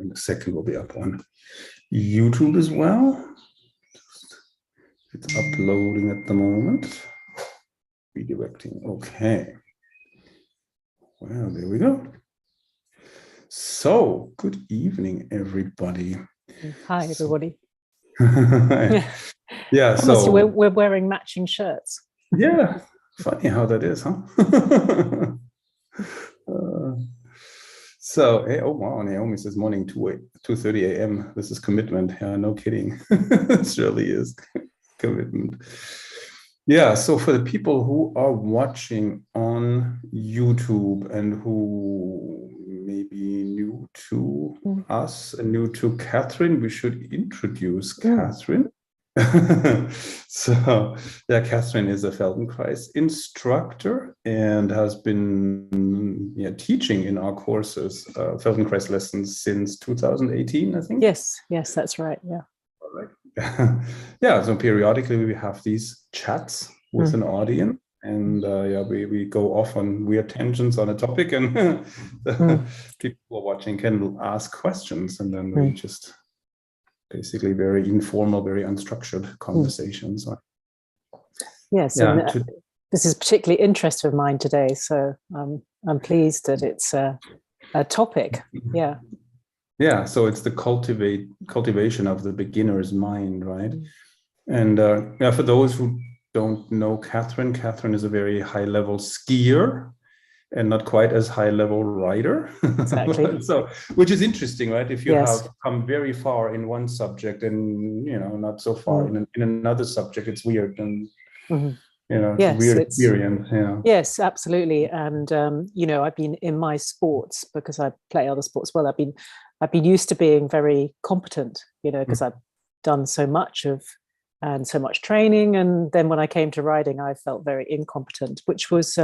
and the second will be up on YouTube as well. It's uploading at the moment. Redirecting. Okay. Well, there we go. So, good evening, everybody. Hi, everybody. Yeah, Thomas, so we're wearing matching shirts. Yeah, funny how that is, huh? Hey, oh wow, Naomi says morning 2:30 a.m. This is commitment. Yeah, no kidding. This really is commitment. Yeah, so for the people who are watching on YouTube and who may be new to us and new to Catherine, we should introduce Catherine. So, yeah, Catherine is a Feldenkrais instructor and has been teaching in our courses, Feldenkrais lessons since 2018, I think. Yes, that's right. Yeah. All right. Yeah, so periodically we have these chats with an audience, and we go off on weird tangents on a topic, and the people who are watching can ask questions, and then we just basically very informal, very unstructured conversations. Yes, yeah, this is particularly interest of mine today, so I'm pleased that it's a topic. Yeah. Yeah, so it's the cultivation of the beginner's mind, right? And for those who don't know Catherine is a very high-level skier and not quite as high-level writer. Exactly. So, which is interesting, right? If you have come very far in one subject and not so far in another subject, it's weird, and it's a weird experience. Yeah. Yes, absolutely. And I've been in my sports, because I play other sports. Well, I've been used to being very competent, because I've done so much and so much training. And then when I came to riding, I felt very incompetent, which was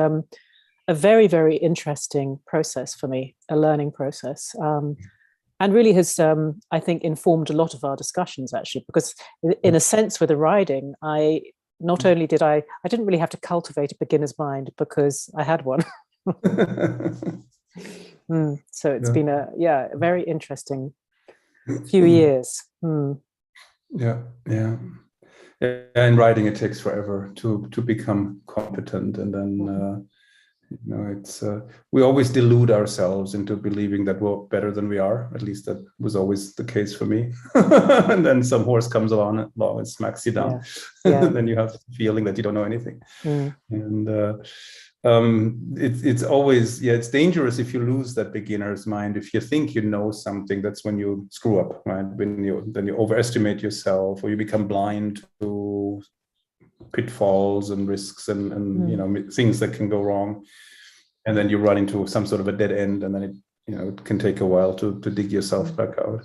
a very, very interesting process for me, a learning process, and really has, I think, informed a lot of our discussions, actually, because in a sense with the riding, I didn't really have to cultivate a beginner's mind because I had one. So it's been a very interesting few years. Yeah. In riding, it takes forever to become competent, and then it's we always delude ourselves into believing that we're better than we are. At least that was always the case for me. And then some horse comes along and smacks you down. And then you have the feeling that you don't know anything. And it's always it's dangerous if you lose that beginner's mind. If you think you know something, that's when you screw up, right? When you overestimate yourself, or you become blind to pitfalls and risks and things that can go wrong, and then you run into some sort of a dead end, and then it can take a while to dig yourself back out.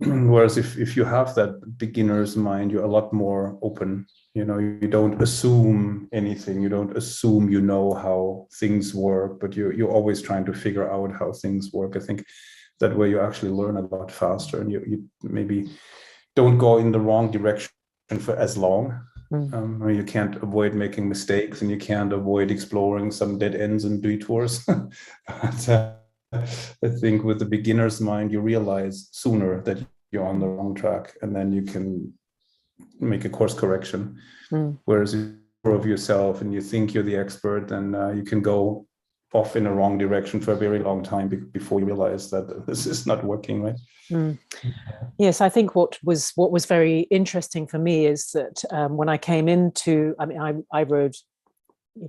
Whereas if you have that beginner's mind, you're a lot more open. You don't assume anything. You don't assume how things work, but you're always trying to figure out how things work. I think that way you actually learn a lot faster, and you maybe don't go in the wrong direction for as long. You can't avoid making mistakes, and you can't avoid exploring some dead ends and detours. But I think with the beginner's mind, you realize sooner that you're on the wrong track, and then you can make a course correction. Whereas if you're of yourself and you think you're the expert, then you can go off in a wrong direction for a very long time before you realize that this is not working, right? Yes, I think what was very interesting for me is that when I came into, I rode,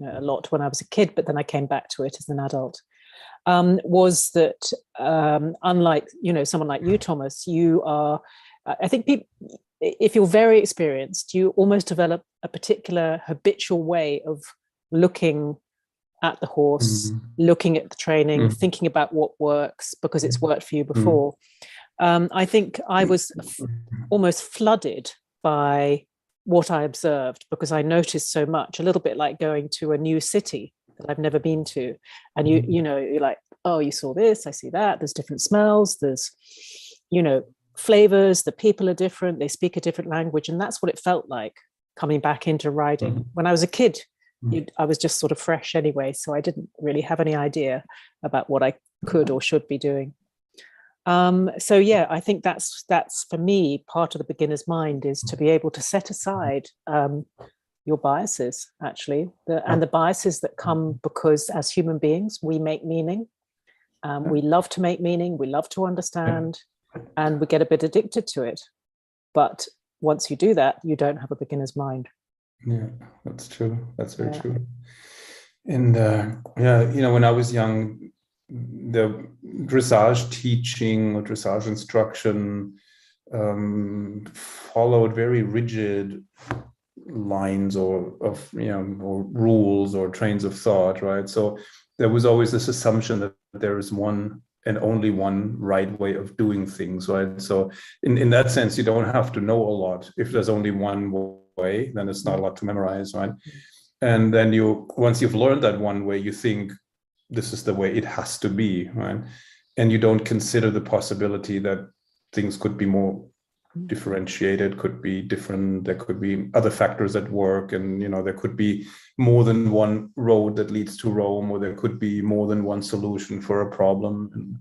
a lot when I was a kid, but then I came back to it as an adult. Was that unlike someone like you, Thomas, you are, I think people, if you're very experienced, you almost develop a particular habitual way of looking at the horse, looking at the training, thinking about what works because it's worked for you before. I think I was almost flooded by what I observed, because I noticed so much, a little bit like going to a new city that I've never been to. And you're like, oh, you saw this, I see that, there's different smells, there's, flavors, the people are different, they speak a different language. And that's what it felt like coming back into riding. When I was a kid, I was just sort of fresh anyway, so I didn't really have any idea about what I could or should be doing. So yeah, I think that's for me part of the beginner's mind, is to be able to set aside your biases, actually, and the biases that come because as human beings we make meaning. We love to make meaning, we love to understand, and we get a bit addicted to it. But once you do that, you don't have a beginner's mind. Yeah, that's true. That's very true. And yeah, you know, when I was young, the dressage teaching or dressage instruction followed very rigid lines or rules or trains of thought, right? So there was always this assumption that there is one and only one right way of doing things, right? So in that sense, you don't have to know a lot. If there's only one way, then it's not a lot to memorize, right? And then once you've learned that one way, you think this is the way it has to be, right? And you don't consider the possibility that things could be more differentiated, could be different, there could be other factors at work, and there could be more than one road that leads to Rome, or there could be more than one solution for a problem.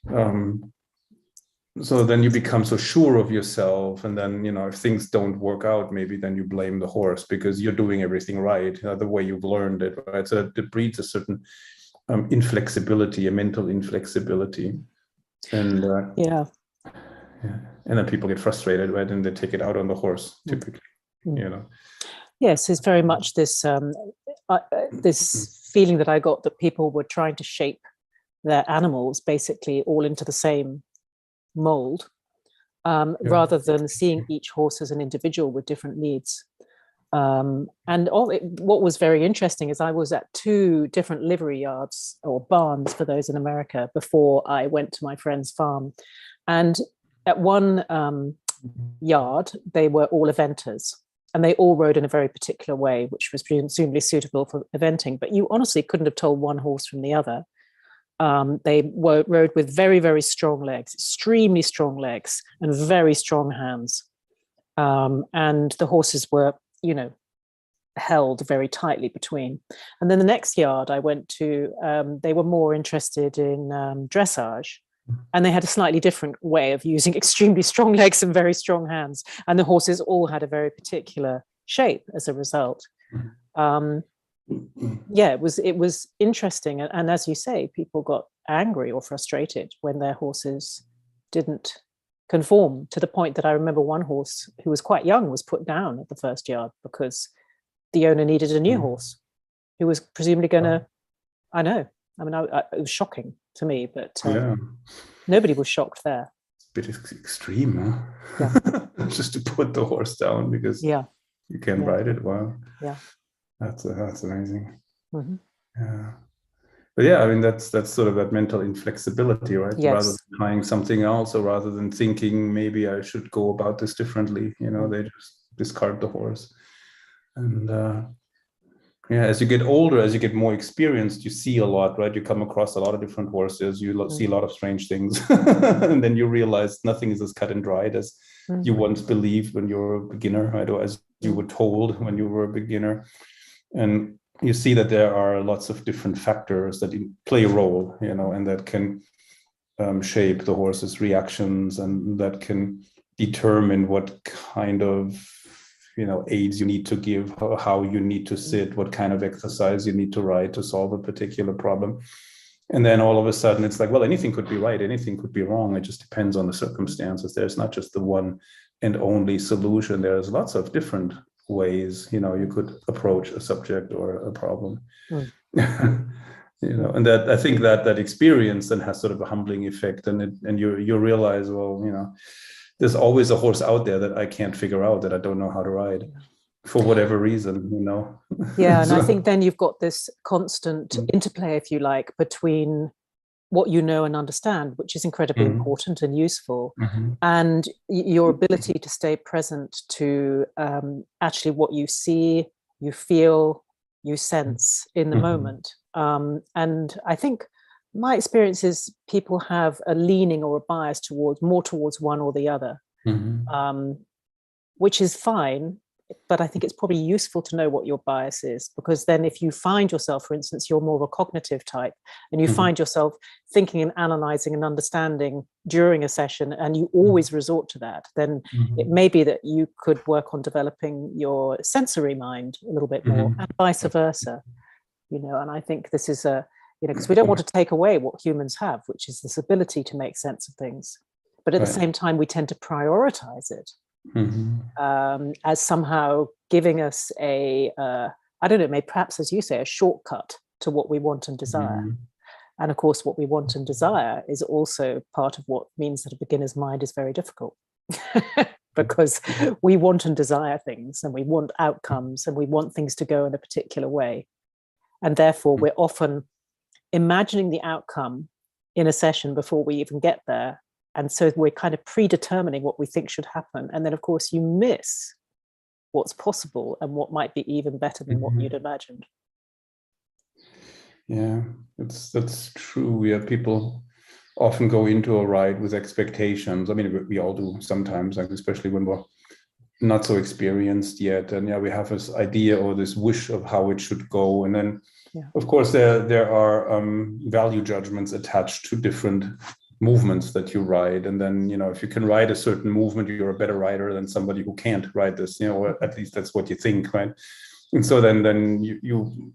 And so then you become so sure of yourself, and then if things don't work out, maybe then you blame the horse because you're doing everything right, the way you've learned it, right? So it breeds a certain inflexibility, a mental inflexibility, and and then people get frustrated, right? And they take it out on the horse, typically. Yes, it's very much this this feeling that I got that people were trying to shape their animals basically all into the same mold, rather than seeing each horse as an individual with different needs. What was very interesting is I was at 2 different livery yards, or barns for those in America, before I went to my friend's farm. And at one yard, they were all eventers, and they all rode in a very particular way, which was presumably suitable for eventing. But you honestly couldn't have told one horse from the other. They rode with very, very strong legs, extremely strong legs, and very strong hands. And the horses were, held very tightly between. And then the next yard I went to, they were more interested in dressage. And they had a slightly different way of using extremely strong legs and very strong hands. And the horses all had a very particular shape as a result. It was interesting. And as you say, people got angry or frustrated when their horses didn't conform, to the point that I remember one horse who was quite young was put down at the first yard because the owner needed a new horse who was presumably going to, it was shocking to me, but nobody was shocked there. A bit extreme, huh? Yeah. Just to put the horse down because you can ride it. Wow. Yeah. That's amazing. Mm-hmm. Yeah. But yeah, I mean, that's sort of that mental inflexibility, right? Yes. Rather than trying something else, or rather than thinking maybe I should go about this differently, they just discard the horse. And as you get older, as you get more experienced, you see a lot, right? You come across a lot of different horses, you see a lot of strange things, and then you realize nothing is as cut and dried as you once believed when you were a beginner, right? Or as you were told when you were a beginner. And you see that there are lots of different factors that play a role, and that can shape the horse's reactions, and that can determine what kind of aids you need to give, how you need to sit, what kind of exercise you need to ride to solve a particular problem. And then all of a sudden it's like, well, anything could be right, anything could be wrong. It just depends on the circumstances. There's not just the one and only solution. There's lots of different ways, you could approach a subject or a problem. And that, I think that experience then has sort of a humbling effect, and you realize, well, there's always a horse out there that I can't figure out, that I don't know how to ride for whatever reason, Yeah, and I think then you've got this constant interplay, if you like, between what you know and understand, which is incredibly important and useful, and your ability to stay present to actually what you see, you feel, you sense in the moment. And I think my experience is people have a leaning or a bias towards one or the other, which is fine. but I think it's probably useful to know what your bias is, because then if you find yourself, for instance, you're more of a cognitive type, and you find yourself thinking and analyzing and understanding during a session, and you always resort to that, then it may be that you could work on developing your sensory mind a little bit more, and vice versa. And I think this is because we don't want to take away what humans have, which is this ability to make sense of things. But at the same time, we tend to prioritize it as somehow giving us I don't know, maybe perhaps, as you say, a shortcut to what we want and desire. And of course, what we want and desire is also part of what means that a beginner's mind is very difficult. Because we want and desire things, and we want outcomes, and we want things to go in a particular way. And therefore, we're often imagining the outcome in a session before we even get there. And so we're kind of predetermining what we think should happen. And then, of course, you miss what's possible and what might be even better than what you'd imagined. Yeah, that's true. People often go into a ride with expectations. I mean, we all do sometimes, like especially when we're not so experienced yet. And we have this idea or this wish of how it should go. And then, of course, there are value judgments attached to different movements that you ride. And then, if you can ride a certain movement, you're a better rider than somebody who can't ride this, or at least that's what you think, right? And so then you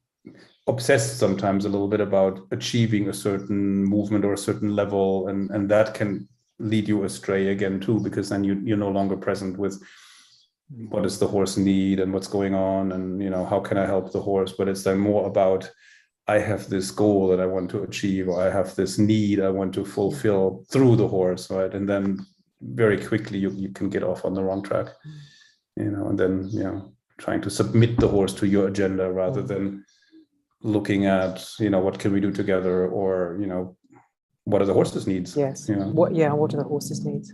obsess sometimes a little bit about achieving a certain movement or a certain level, and that can lead you astray again too, because then you're no longer present with what does the horse need and what's going on, and how can I help the horse. But it's then more about, I have this goal that I want to achieve, or I have this need I want to fulfill through the horse, right? And then very quickly you can get off on the wrong track, and then trying to submit the horse to your agenda rather than looking at what can we do together, or what are the horse's needs. What are the horse's needs?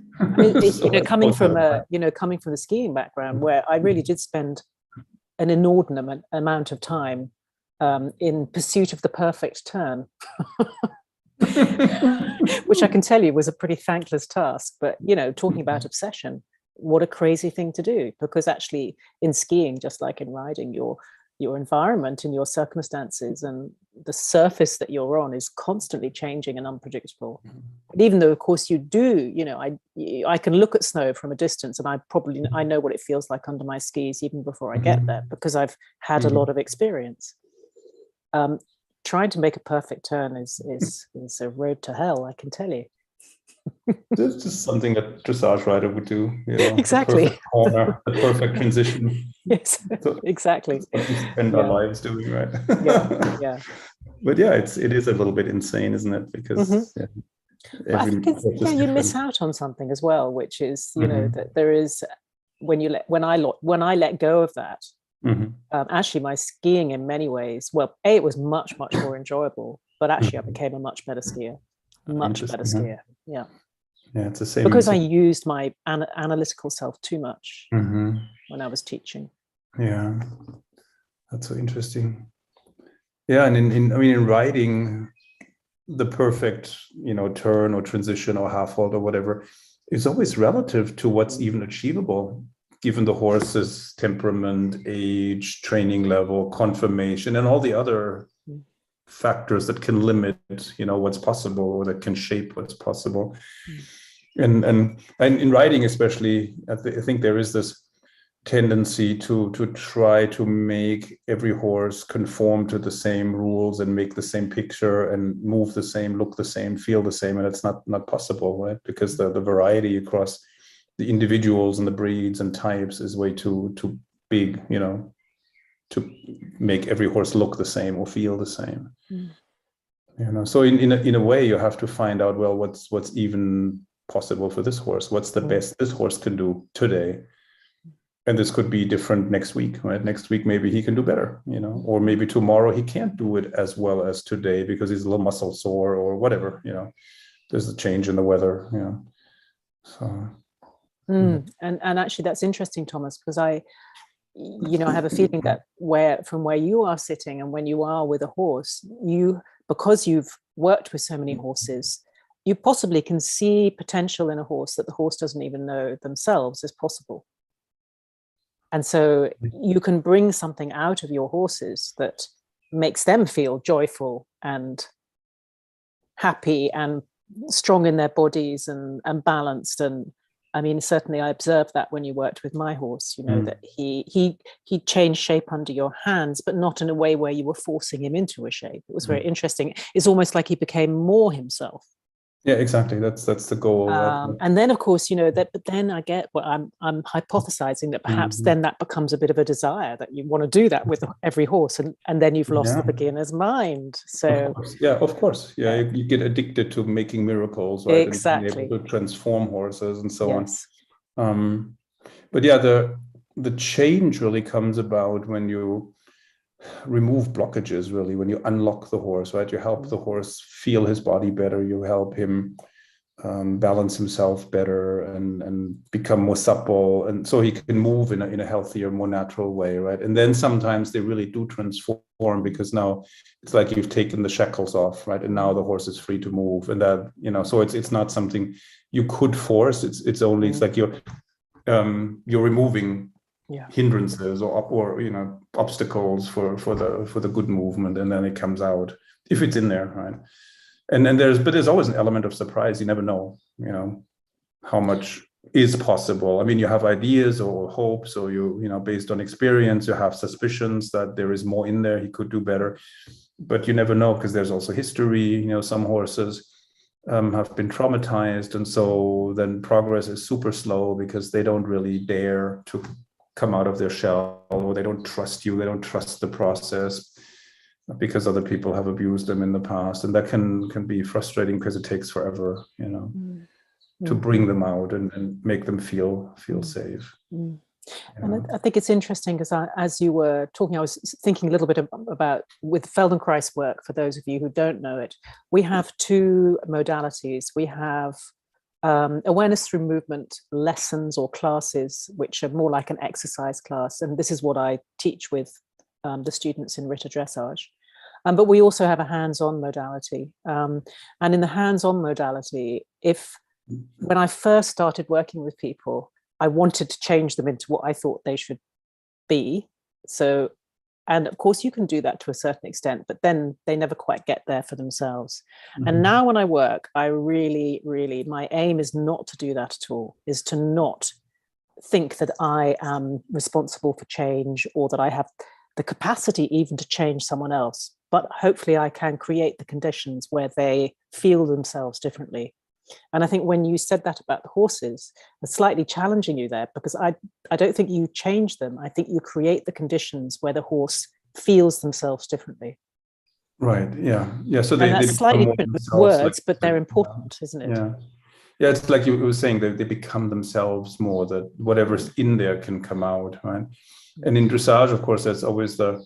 Coming from the skiing background, where I really did spend an inordinate amount of time in pursuit of the perfect turn, which I can tell you was a pretty thankless task. But talking about obsession, what a crazy thing to do, because actually in skiing, just like in riding, your environment and your circumstances and the surface that you're on is constantly changing and unpredictable. But even though, of course, you do, I can look at snow from a distance, and I know what it feels like under my skis even before I get there, because I've had a lot of experience. Trying to make a perfect turn is a road to hell, I can tell you. It's just something that dressage rider would do. Exactly. The perfect corner, the perfect transition. Yes, so exactly. That's what we spend our lives doing, right? Yeah. But it is a little bit insane, isn't it? Because but I think you miss out on something as well, which is that there is when I let go of that. Actually, my skiing in many ways, it was much more enjoyable, but actually I became a much better skier. Yeah, it's the same, because I used my analytical self too much when I was teaching. That's so interesting. And in riding, the perfect turn or transition or half halt or whatever is always relative to what's even achievable, given the horse's temperament, age, training level, conformation, and all the other factors that can limit what's possible, or that can shape what's possible. And in riding especially, I think there is this tendency to try to make every horse conform to the same rules and make the same picture and move the same, look the same, feel the same, and it's not possible, right? Because the variety across the individuals and the breeds and types is way too big, to make every horse look the same or feel the same. So in a way you have to find out, well, what's even possible for this horse, what's the best this horse can do today, and this could be different next week, right? Next week maybe he can do better, or maybe tomorrow he can't do it as well as today because he's a little muscle sore or whatever, there's a change in the weather, so and actually that's interesting, Thomas, because I have a feeling that from where you are sitting and when you are with a horse, because you've worked with so many horses, you possibly can see potential in a horse that the horse doesn't even know themselves is possible. And so you can bring something out of your horses that makes them feel joyful and happy and strong in their bodies and balanced. And I mean, certainly I observed that when you worked with my horse, that he changed shape under your hands, but not in a way where you were forcing him into a shape. It was very interesting. It's almost like he became more himself. Yeah, exactly. That's the goal. Right? And then, of course, but then I get what I'm hypothesizing that perhaps then that becomes a bit of a desire that you want to do that with every horse, and then you've lost the beginner's mind. So, of course. You get addicted to making miracles, right? Exactly. And being able to transform horses and so on. But the change really comes about when you remove blockages, really, when you unlock the horse, right? You help the horse feel his body better, you help him balance himself better and become more supple, and so he can move in a healthier, more natural way, right? And then sometimes they really do transform, because now it's like you've taken the shackles off, right? And now the horse is free to move, and that, so it's not something you could force. It's only it's like you're removing hindrances or obstacles for the good movement, and then it comes out if it's in there, right? And then there's always an element of surprise. You never know how much is possible. I mean, you have ideas or hopes, or based on experience, you have suspicions that there is more in there, he could do better, but you never know, because there's also history. Some horses have been traumatized, and so then progress is super slow because they don't really dare to come out of their shell, or they don't trust you, they don't trust the process because other people have abused them in the past, and that can be frustrating because it takes forever, to bring them out and make them feel safe. And I think it's interesting, because as you were talking, I was thinking a little bit about with Feldenkrais work. For those of you who don't know it, we have two modalities. We have awareness through movement lessons or classes, which are more like an exercise class. And this is what I teach with the students in Ritter Dressage. But we also have a hands-on modality. And in the hands-on modality, when I first started working with people, I wanted to change them into what I thought they should be. So, and of course you can do that to a certain extent, but then they never quite get there for themselves. And now when I work, I really, really, my aim is not to do that at all, is to not think that I am responsible for change, or that I have the capacity even to change someone else. But hopefully I can create the conditions where they feel themselves differently. And I think when you said that about the horses, I'm slightly challenging you there, because I don't think you change them. I think you create the conditions where the horse feels themselves differently. Right. Yeah. So that's slightly different with words, but they're important, isn't it? Yeah. It's like you were saying, they become themselves more, that whatever's in there can come out, right? And in dressage, of course, there's always the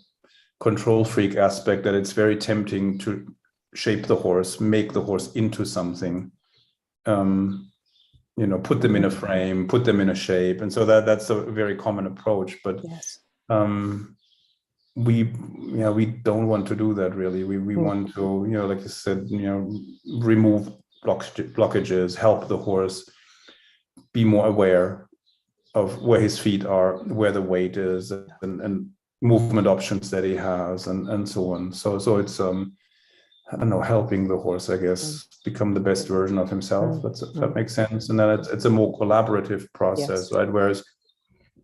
control freak aspect, that it's very tempting to shape the horse, make the horse into something. Put them in a frame, put them in a shape, and so that's a very common approach. But we don't want to do that, really. We want to, like you said, remove blockages, help the horse be more aware of where his feet are, where the weight is, and movement options that he has, and so on. So it's I don't know, helping the horse, I guess, become the best version of himself. That makes sense. And then it's a more collaborative process, right? Whereas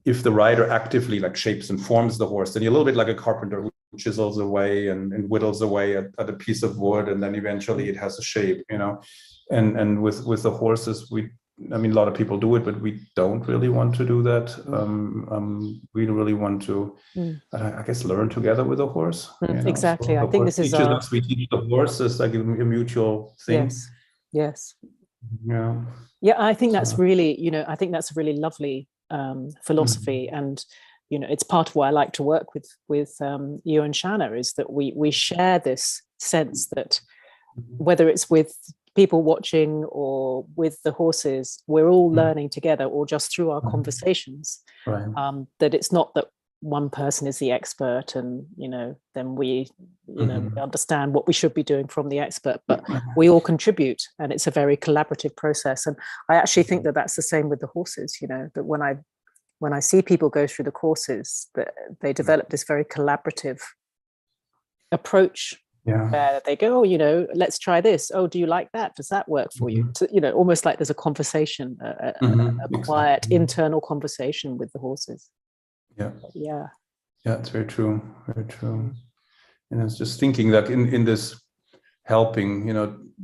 if the rider actively shapes and forms the horse, then you're a little bit like a carpenter who chisels away and whittles away at a piece of wood, and then eventually it has a shape, And with the horses, a lot of people do it, but we don't really want to do that. We really want to, I guess, learn together with a horse. Exactly. So I think this is we teach the horse. It's like a mutual thing. Yes. Yeah. I think that's really, I think that's a really lovely philosophy, and it's part of why I like to work with you and Shana, is that we share this sense that whether it's with people watching or with the horses, we're all learning together, or just through our conversations. Right. That it's not that one person is the expert, and then we we understand what we should be doing from the expert, but we all contribute, and it's a very collaborative process. And I actually think that that's the same with the horses. That when I when I see people go through the courses, that they develop this very collaborative approach. Where they go, oh, let's try this. Oh, do you like that? Does that work for you? So, almost like there's a conversation, a quiet internal conversation with the horses. Yeah, it's very true. Very true. And I was just thinking that in this helping,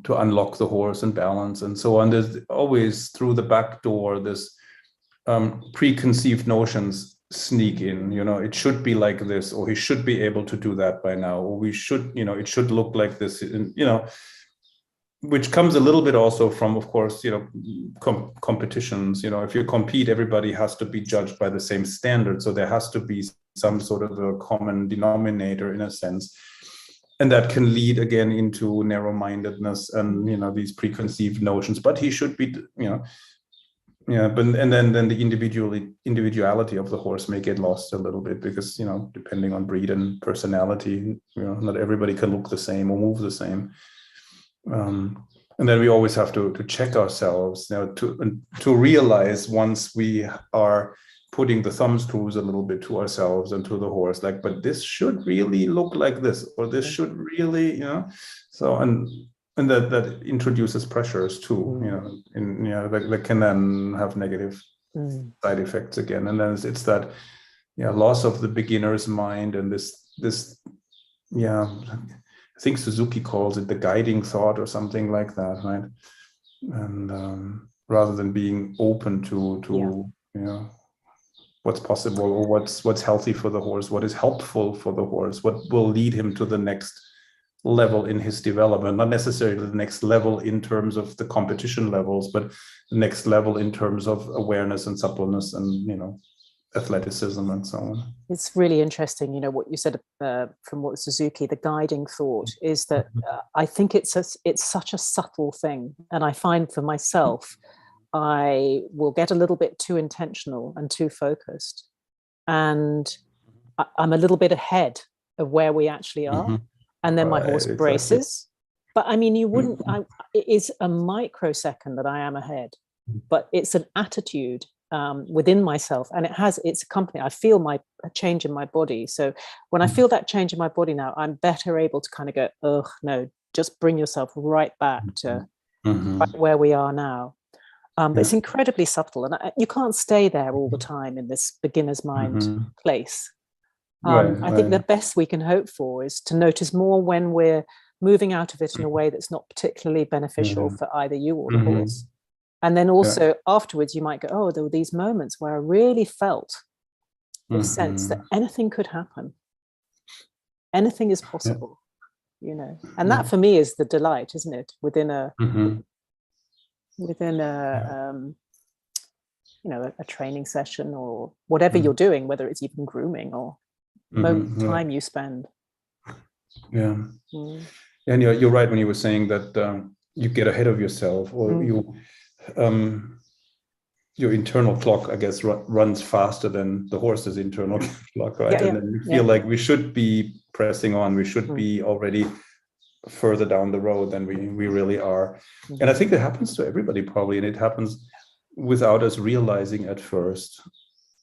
to unlock the horse and balance and so on, there's always through the back door this preconceived notions sneak in. It should be like this, or he should be able to do that by now, or we should, it should look like this, and, which comes a little bit also from, of course, competitions. If you compete, everybody has to be judged by the same standard, so there has to be some sort of a common denominator in a sense, and that can lead again into narrow-mindedness and these preconceived notions. But he should be, but and then the individuality of the horse may get lost a little bit, because depending on breed and personality, not everybody can look the same or move the same. And then we always have to check ourselves, to realize once we are putting the thumb screws a little bit to ourselves and to the horse, but this should really look like this, or this should really, so and that introduces pressures too, that can then have negative side effects again. And then it's that loss of the beginner's mind, and this I think Suzuki calls it the guiding thought or something like that, right? And rather than being open to what's possible, or what's healthy for the horse, what is helpful for the horse, what will lead him to the next level in his development, not necessarily the next level in terms of the competition levels, but the next level in terms of awareness and suppleness and athleticism and so on. It's really interesting, what you said from what Suzuki, the guiding thought is that I think it's such a subtle thing, and I find for myself I will get a little bit too intentional and too focused, and I'm a little bit ahead of where we actually are. And then my horse braces. But I mean, you wouldn't, it is a microsecond that I am ahead, but it's an attitude within myself, and it's accompanied. I feel a change in my body. So when I feel that change in my body now, I'm better able to kind of go, oh no, just bring yourself right back to right where we are now. But it's incredibly subtle, and you can't stay there all the time in this beginner's mind place. I think the best we can hope for is to notice more when we're moving out of it in a way that's not particularly beneficial for either you or the horse. And then also afterwards, you might go, oh, there were these moments where I really felt this sense that anything could happen. Anything is possible, And that for me is the delight, isn't it? Within a training session or whatever you're doing, whether it's even grooming or time you spend. And you're right when you were saying that you get ahead of yourself, or your internal clock, I guess, runs faster than the horse's internal clock, right? And then you feel like we should be pressing on, we should be already further down the road than we really are. And I think that happens to everybody probably, and it happens without us realizing at first.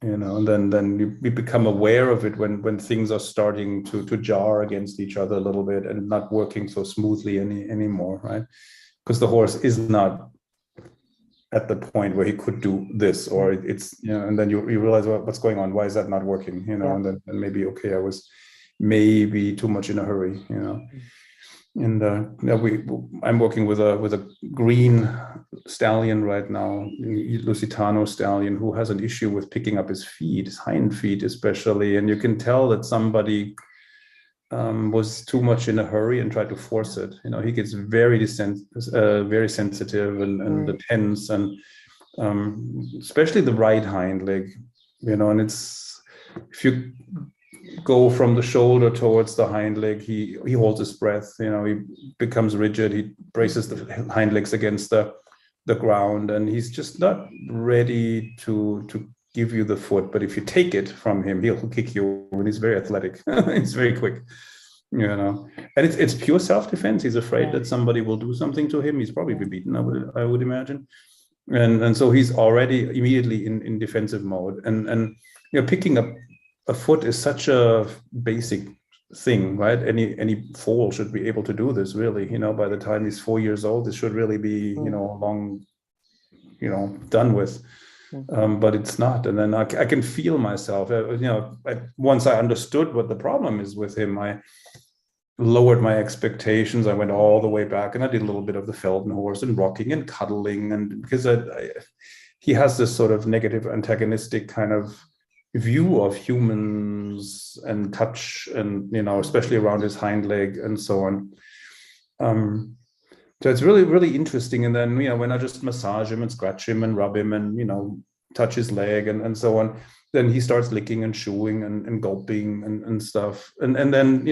And then we become aware of it when things are starting to jar against each other a little bit and not working so smoothly anymore, right? Because the horse is not at the point where he could do this, or it's and then you realize, well, what's going on? Why is that not working? And then maybe I was maybe too much in a hurry, And I'm working with a green stallion right now, Lusitano stallion, who has an issue with picking up his feet, his hind feet especially, and you can tell that somebody was too much in a hurry and tried to force it. He gets very sensitive and tense, and especially the right hind leg, and it's, if you go from the shoulder towards the hind leg, he holds his breath, he becomes rigid, he braces the hind legs against the ground, and he's just not ready to give you the foot. But if you take it from him, he'll kick you, and he's very athletic. He's very quick, and it's pure self-defense. He's afraid that somebody will do something to him. He's probably been beaten, I would imagine. And so he's already immediately in defensive mode. And picking up a foot is such a basic thing, right? Any foal should be able to do this, really. By the time he's 4 years old, this should really be long, done with. But it's not. And then I can feel myself. Once I understood what the problem is with him, I lowered my expectations. I went all the way back, and I did a little bit of the Feldenhorst and rocking and cuddling, and because he has this sort of negative antagonistic kind of view of humans and touch, and especially around his hind leg and so on. So it's really, really interesting. And then when I just massage him and scratch him and rub him and touch his leg and so on, then he starts licking and chewing and gulping and stuff. And then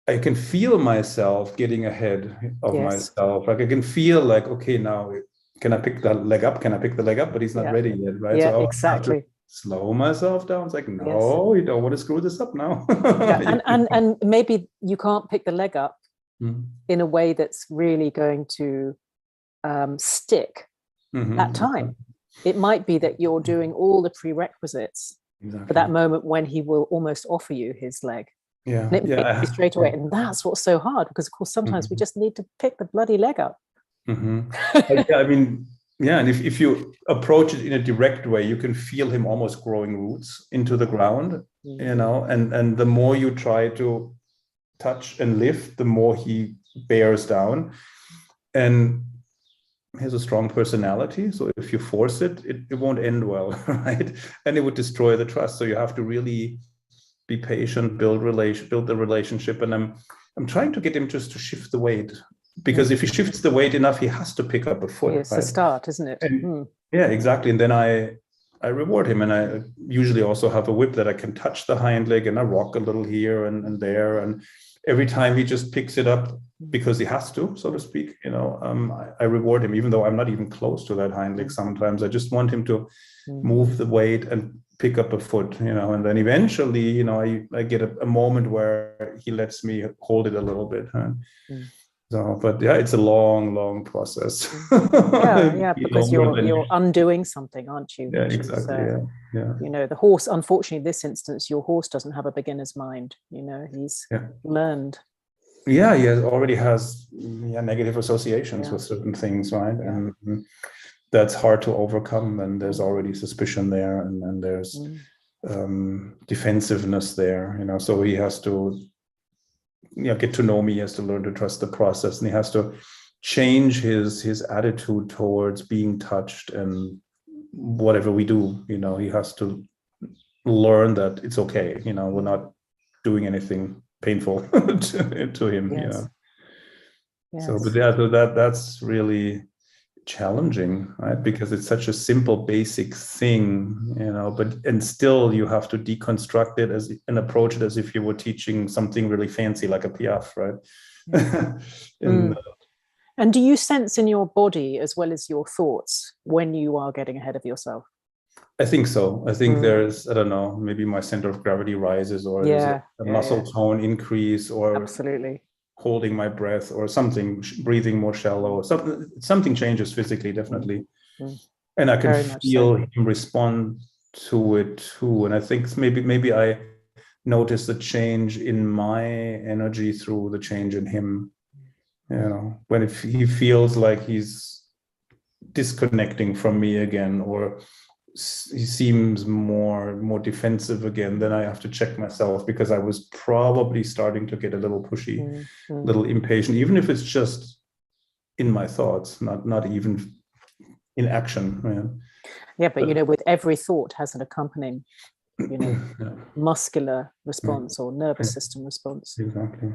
I can feel myself getting ahead of myself. Like I can feel like, okay, now can I pick the leg up? Can I pick the leg up? But he's not ready yet, right? Yeah, so exactly. Slow myself down. It's like, no, you don't want to screw this up now. and maybe you can't pick the leg up in a way that's really going to stick that time. It might be that you're doing all the prerequisites for that moment when he will almost offer you his leg. Yeah, and it may be straight away, and that's what's so hard, because of course sometimes we just need to pick the bloody leg up. And if you approach it in a direct way, you can feel him almost growing roots into the ground, and the more you try to touch and lift, the more he bears down. And he has a strong personality, so if you force it, it won't end well, right? And it would destroy the trust. So you have to really be patient, build the relationship. And I'm trying to get him just to shift the weight, because if he shifts the weight enough, he has to pick up a foot. It's a start, isn't it? Yeah, exactly. And then I reward him, and I usually also have a whip that I can touch the hind leg, and I rock a little here and there. And every time he just picks it up because he has to, so to speak, I reward him, even though I'm not even close to that hind leg. Sometimes I just want him to move the weight and pick up a foot, and then eventually, I get a moment where he lets me hold it a little bit. So, but it's a long process. Because you're undoing something, aren't you? Yeah, exactly. The horse, unfortunately, in this instance, your horse doesn't have a beginner's mind. He's learned. Yeah, he already has negative associations with certain things, right? And that's hard to overcome, and there's already suspicion there, and there's defensiveness there, so he has to get to know me. He has to learn to trust the process, and he has to change his attitude towards being touched and whatever we do. He has to learn that it's okay. We're not doing anything painful to him. So but that's really challenging, right? Because it's such a simple, basic thing, and still you have to deconstruct it and approach it as if you were teaching something really fancy, like a Piaf, right? And do you sense in your body as well as your thoughts when you are getting ahead of yourself? I think so. I think there's, I don't know, maybe my center of gravity rises, or there's a muscle tone increase, or absolutely holding my breath, or something, breathing more shallow, something changes physically, definitely. And I can feel him respond to it too. And I think maybe I notice the change in my energy through the change in him. When he feels like he's disconnecting from me again, or he seems more defensive again, then I have to check myself, because I was probably starting to get a little pushy, a little impatient, even if it's just in my thoughts, not even in action. But with every thought has an accompanying muscular response or nervous system response. Exactly.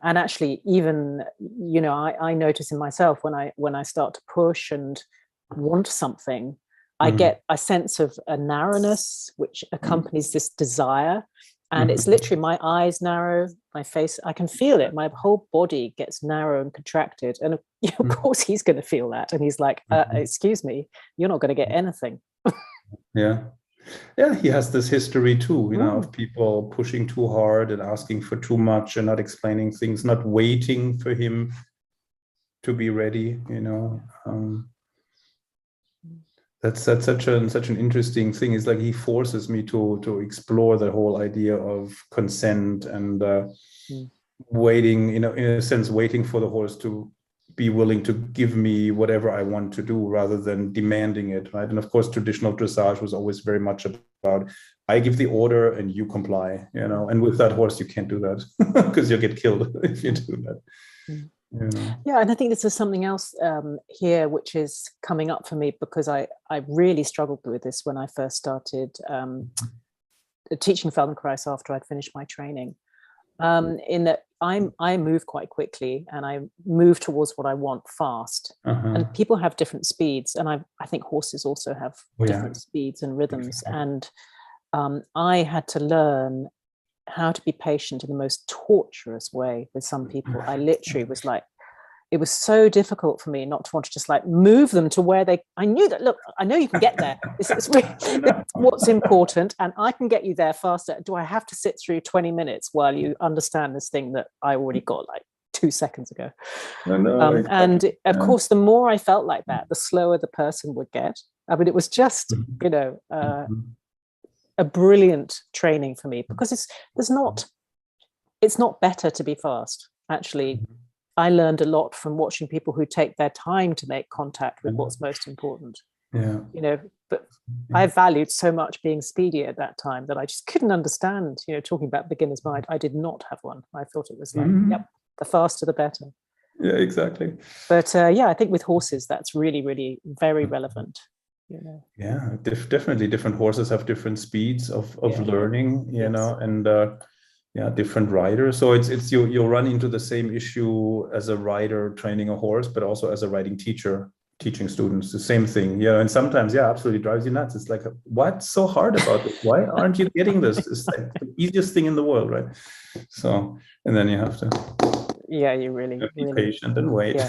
And actually, even I notice in myself when I start to push and want something, I get a sense of a narrowness which accompanies this desire, and it's literally my eyes narrow, my face, I can feel it, my whole body gets narrow and contracted, and of course he's going to feel that, and he's like, excuse me, you're not going to get anything. He has this history too, of people pushing too hard and asking for too much and not explaining things, not waiting for him to be ready, That's such an interesting thing. It's like he forces me to explore the whole idea of consent and waiting, in a sense, waiting for the horse to be willing to give me whatever I want to do rather than demanding it, right? And of course, traditional dressage was always very much about, I give the order and you comply, and with that horse, you can't do that because you'll get killed if you do that. Yeah, and I think this is something else here which is coming up for me, because I really struggled with this when I first started teaching Feldenkrais after I'd finished my training. In that I move quite quickly and I move towards what I want fast. And people have different speeds, and I think horses also have different speeds and rhythms. And I had to learn how to be patient in the most torturous way with some people. I literally was like, it was so difficult for me not to want to just like move them to where I knew that, look, I know you can get there. It's really what's important, and I can get you there faster. Do I have to sit through 20 minutes while you understand this thing that I already got like 2 seconds ago? And of course, the more I felt like that, the slower the person would get. I mean, it was just, a brilliant training for me, because it's not better to be fast. Actually, I learned a lot from watching people who take their time to make contact with what's most important. But I valued so much being speedy at that time that I just couldn't understand, talking about beginner's mind. I did not have one. I thought it was like, yep, the faster the better. Yeah, exactly. But I think with horses, that's really, really very relevant. Yeah, definitely different horses have different speeds of learning, and different riders. So it's you'll run into the same issue as a rider training a horse, but also as a riding teacher teaching students, the same thing. And sometimes absolutely drives you nuts. It's like, what's so hard about this? Why aren't you getting this? It's like the easiest thing in the world, right? So, and then you have to you really be patient and wait.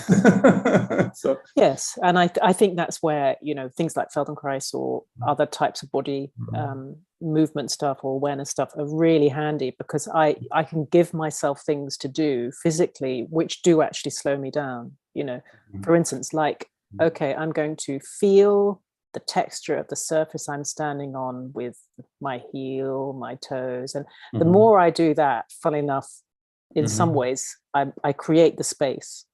So yes, and I think that's where things like Feldenkrais or other types of body movement stuff or awareness stuff are really handy, because I can give myself things to do physically which do actually slow me down. For instance, like, okay, I'm going to feel the texture of the surface I'm standing on with my heel, my toes, and the more I do that, funnily enough, in some ways, I create the space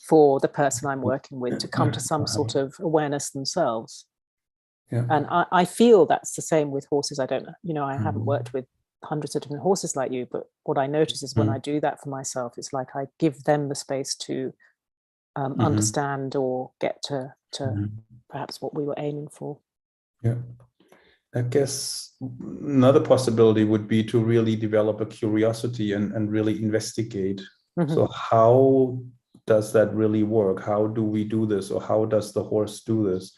for the person I'm working with to come to some sort of awareness themselves. And I feel that's the same with horses. I don't know, I haven't worked with hundreds of different horses like you, but what I notice is when I do that for myself, it's like I give them the space to understand or get to perhaps what we were aiming for. I guess another possibility would be to really develop a curiosity and really investigate. So how does that really work? How do we do this? Or how does the horse do this?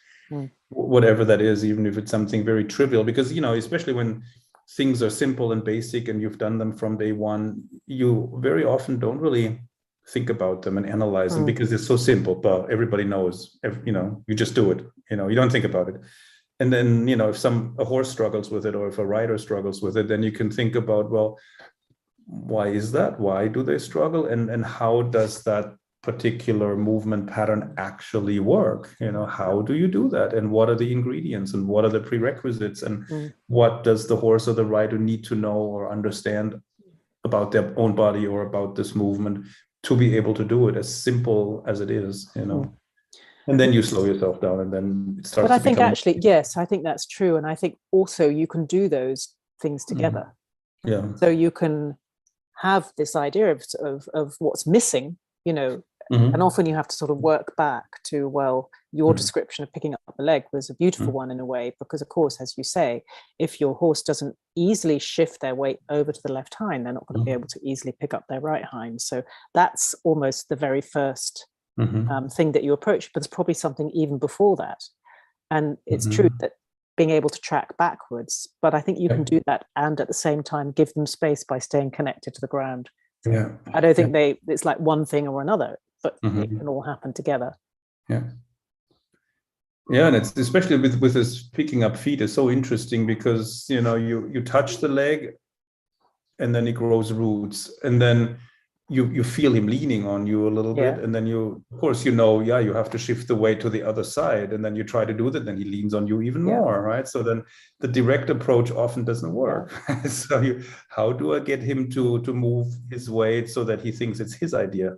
Whatever that is, even if it's something very trivial, because, especially when things are simple and basic and you've done them from day one, you very often don't really think about them and analyze them because it's so simple, but everybody knows, you just do it, you don't think about it. And then, if a horse struggles with it, or if a rider struggles with it, then you can think about, well, why is that? Why do they struggle? And how does that particular movement pattern actually work? How do you do that? And what are the ingredients? And what are the prerequisites? And what does the horse or the rider need to know or understand about their own body or about this movement to be able to do it, as simple as it is, And then you slow yourself down, and then it starts. But I think actually, yes, I think that's true. And I think also you can do those things together. So you can have this idea of what's missing, and often you have to sort of work back to, well, your description of picking up the leg was a beautiful one in a way, because of course, as you say, if your horse doesn't easily shift their weight over to the left hind, they're not going to be able to easily pick up their right hind. So that's almost the very first thing that you approach, but there's probably something even before that. And it's true that being able to track backwards, but I think you can do that and at the same time give them space by staying connected to the ground. I don't think it's like one thing or another, but it can all happen together. And it's especially with this picking up feet is so interesting, because you touch the leg and then it grows roots, and then you feel him leaning on you a little bit, and then you, of course, you have to shift the weight to the other side, and then you try to do that, then he leans on you even more, right? So then the direct approach often doesn't work. So how do I get him to move his weight so that he thinks it's his idea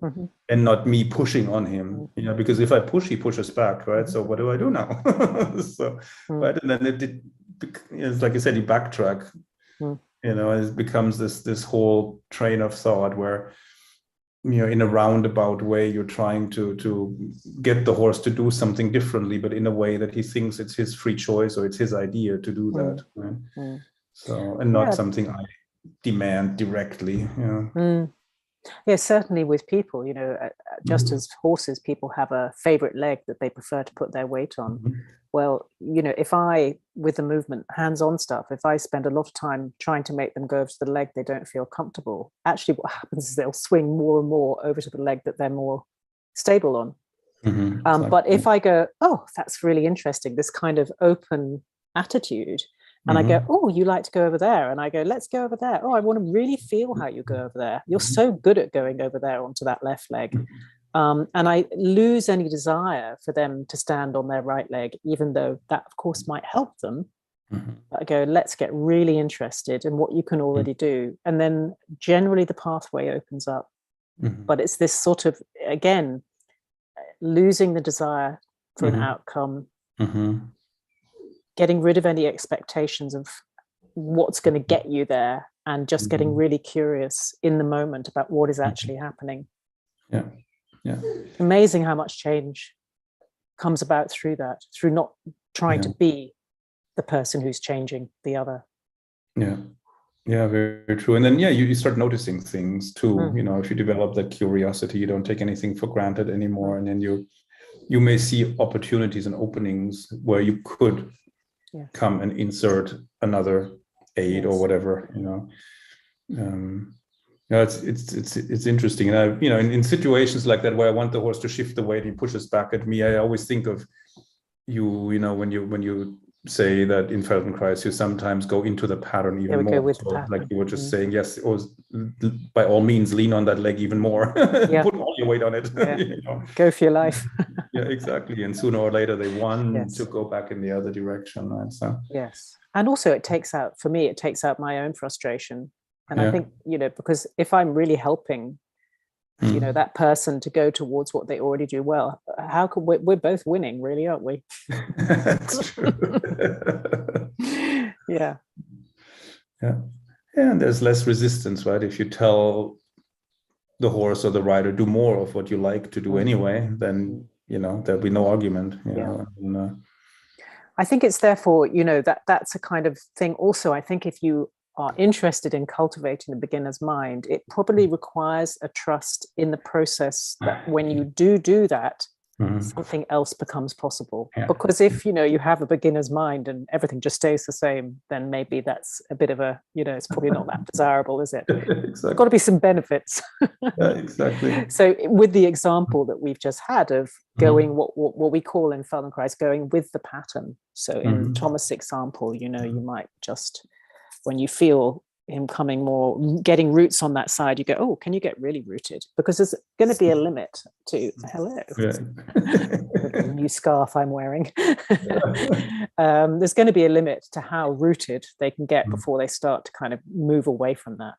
and not me pushing on him? Because if I push, he pushes back, right? So what do I do now? So right, and then it's like you said, you backtrack. It becomes this whole train of thought where, in a roundabout way, you're trying to get the horse to do something differently, but in a way that he thinks it's his free choice or it's his idea to do that. Right? So, and not something I demand directly. Yeah, certainly with people, just as horses, people have a favorite leg that they prefer to put their weight on. Well, if I, with the movement, hands-on stuff, if I spend a lot of time trying to make them go over to the leg they don't feel comfortable, actually what happens is they'll swing more and more over to the leg that they're more stable on. But if I go, oh, that's really interesting, this kind of open attitude, and I go, oh, you like to go over there. And I go, let's go over there. Oh, I want to really feel how you go over there. You're so good at going over there onto that left leg. And I lose any desire for them to stand on their right leg, even though that, of course, might help them. I go, let's get really interested in what you can already do. And then generally the pathway opens up. But it's this sort of, again, losing the desire for an outcome, getting rid of any expectations of what's going to get you there, and just getting really curious in the moment about what is actually happening. Amazing how much change comes about through that, through not trying to be the person who's changing the other. Very true. And then you start noticing things too. If you develop that curiosity, you don't take anything for granted anymore, and then you may see opportunities and openings where you could come and insert another aid or whatever. It's interesting. And I, in situations like that where I want the horse to shift the weight, he pushes back at me, I always think of you. When you say that in Feldenkrais, you sometimes go into the pattern even more. So, like you were just saying, yes, by all means, lean on that leg even more. Put all your weight on it. Go for your life. Exactly. And sooner or later, they want to go back in the other direction. Right? So and also it takes out my own frustration. And I think, because if I'm really helping, that person to go towards what they already do well, how can we're both winning, really, aren't we? That's true. And there's less resistance, right? If you tell the horse or the rider do more of what you like to do anyway, then there'll be no argument. I think it's therefore, that's a kind of thing. Also, I think if you are interested in cultivating the beginner's mind, it probably requires a trust in the process that when you do that, something else becomes possible. Because if you have a beginner's mind and everything just stays the same, then maybe that's a bit of a it's probably not that desirable, is it? Exactly. Got to be some benefits. Exactly. So with the example that we've just had of going what we call in Feldenkrais going with the pattern. So in Thomas' example, you might just, when you feel him coming more, getting roots on that side, you go, oh, can you get really rooted? Because there's going to be a limit to, hello, new scarf I'm wearing. There's going to be a limit to how rooted they can get before they start to kind of move away from that.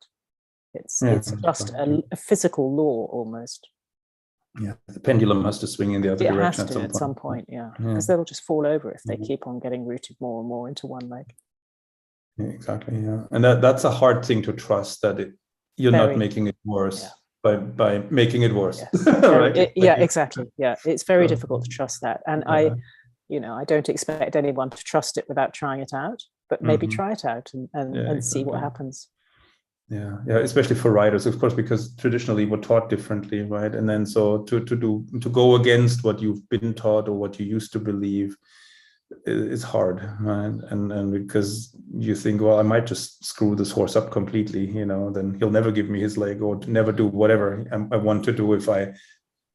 It's just a physical law almost. The pendulum has to swing in the other direction at some point, because they'll just fall over if they keep on getting rooted more and more into one leg. Exactly. And that's a hard thing to trust, that you're not making it worse by making it worse. Right? Exactly. It's very difficult to trust that, and I don't expect anyone to trust it without trying it out, but maybe try it out and see what happens. Especially for riders, of course, because traditionally we're taught differently, right? And then so to go against what you've been taught or what you used to believe, it's hard, right? And because you think, well, I might just screw this horse up completely, then he'll never give me his leg or never do whatever I want to do if I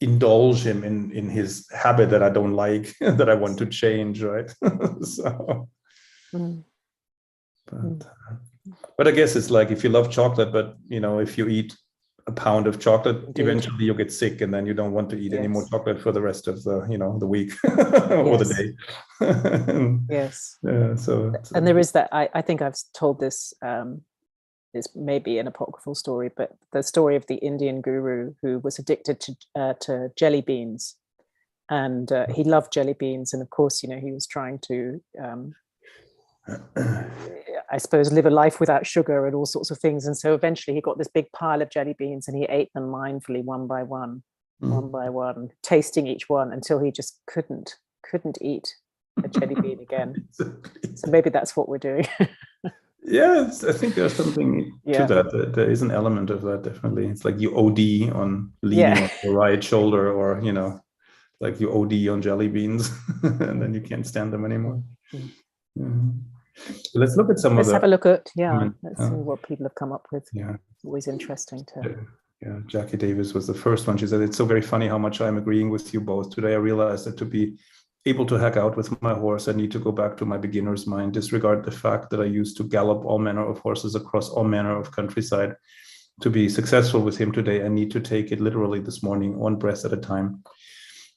indulge him in his habit that I don't like, that I want to change, right? So, but I guess it's like if you love chocolate, but if you eat a pound of chocolate, Indeed. eventually you'll get sick, and then you don't want to eat any more chocolate for the rest of the, the week or the day. Yes. Yeah. So, and there is that. I think I've told this. It's maybe an apocryphal story, but the story of the Indian guru who was addicted to jelly beans, and he loved jelly beans, and of course, he was trying to. I suppose live a life without sugar and all sorts of things, and so eventually he got this big pile of jelly beans and he ate them mindfully one by one, tasting each one until he just couldn't eat a jelly bean again. Exactly. So maybe that's what we're doing. Yeah, I think there's something to that. There is an element of that, definitely. It's like you OD on leaning on the right shoulder, or like you OD on jelly beans, and then you can't stand them anymore. So let's look at some. Let's have a look at let's see what people have come up with. Yeah, it's always interesting to. Yeah, Jackie Davis was the first one. She said, "It's so very funny how much I'm agreeing with you both today. I realized that to be able to hack out with my horse, I need to go back to my beginner's mind, disregard the fact that I used to gallop all manner of horses across all manner of countryside. To be successful with him today, I need to take it literally this morning, one breath at a time.